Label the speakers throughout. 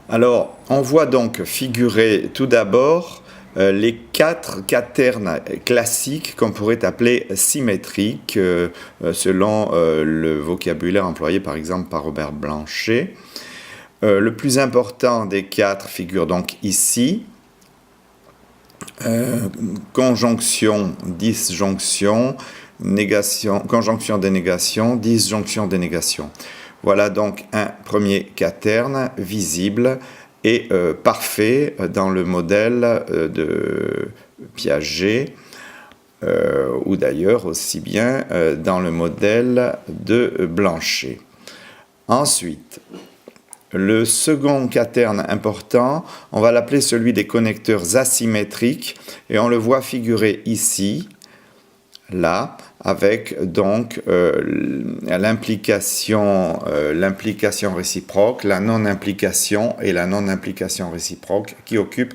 Speaker 1: Alors, on voit donc figurer tout d'abord les 4 quaternes classiques qu'on pourrait appeler symétriques, selon le vocabulaire employé par exemple par Robert Blanchet. Le plus important des 4 figure donc ici. Conjonction, disjonction, négation, conjonction, dénégation, disjonction, dénégation. Voilà donc un premier quaterne visible et parfait dans le modèle de Piaget, ou d'ailleurs aussi bien dans le modèle de Blanchet. Ensuite, le second quaterne important, on va l'appeler celui des connecteurs asymétriques, et on le voit figurer ici, là, avec donc l'implication réciproque, la non-implication et la non-implication réciproque qui occupent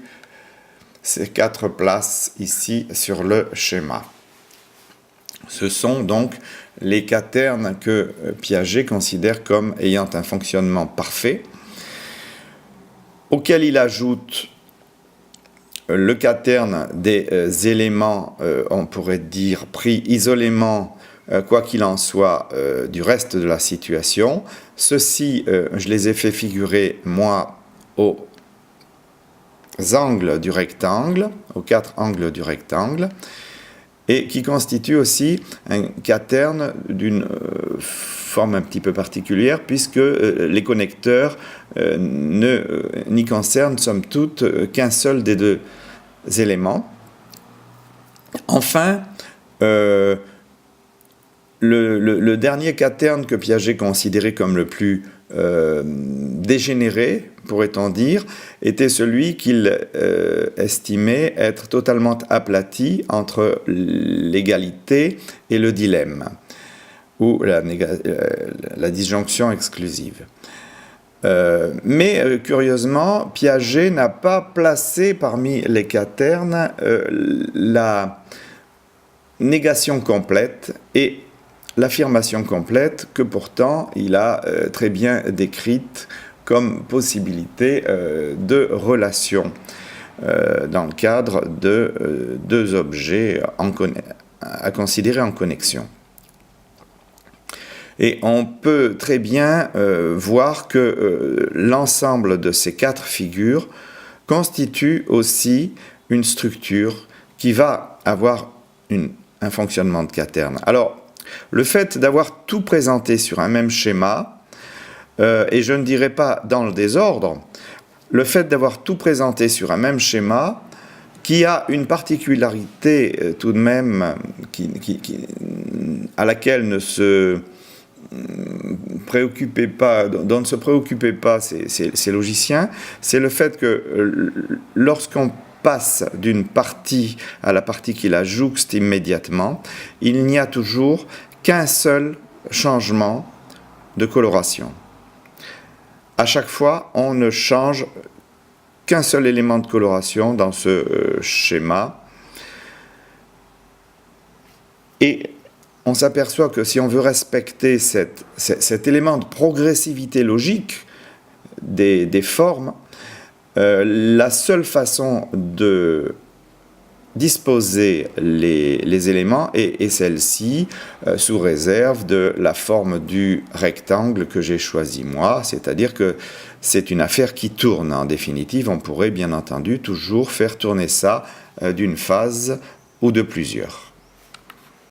Speaker 1: ces 4 places ici sur le schéma. Ce sont donc les quaternes que Piaget considère comme ayant un fonctionnement parfait, auquel il ajoute le quaterne des éléments, on pourrait dire, pris isolément, quoi qu'il en soit, du reste de la situation. Ceux-ci, je les ai fait figurer, moi, aux angles du rectangle, aux 4 angles du rectangle, et qui constitue aussi un quaterne d'une forme un petit peu particulière, puisque les connecteurs n'y concernent, somme toute, qu'un seul des 2 éléments. Enfin, le dernier quaterne que Piaget considérait comme le plus dégénéré, pourrait-on dire, était celui qu'il estimait être totalement aplati entre l'égalité et le dilemme, ou la disjonction exclusive. Mais curieusement, Piaget n'a pas placé parmi les quaternes la négation complète et l'affirmation complète que pourtant il a très bien décrite comme possibilité de relation dans le cadre de 2 objets à considérer en connexion. Et on peut très bien voir que l'ensemble de ces 4 figures constitue aussi une structure qui va avoir un fonctionnement de quaterne. Alors, le fait d'avoir tout présenté sur un même schéma, et je ne dirais pas dans le désordre, le fait d'avoir tout présenté sur un même schéma, qui a une particularité tout de même à laquelle dont ne se préoccupaient pas ces logiciens, c'est le fait que lorsqu'on passe d'une partie à la partie qui la jouxte immédiatement, il n'y a toujours qu'un seul changement de coloration. À chaque fois, on ne change qu'un seul élément de coloration dans ce schéma. Et on s'aperçoit que si on veut respecter cet élément de progressivité logique des formes, la seule façon de disposer les éléments est celle-ci, sous réserve de la forme du rectangle que j'ai choisi moi, c'est-à-dire que c'est une affaire qui tourne. En définitive, on pourrait bien entendu toujours faire tourner ça d'une phase ou de plusieurs.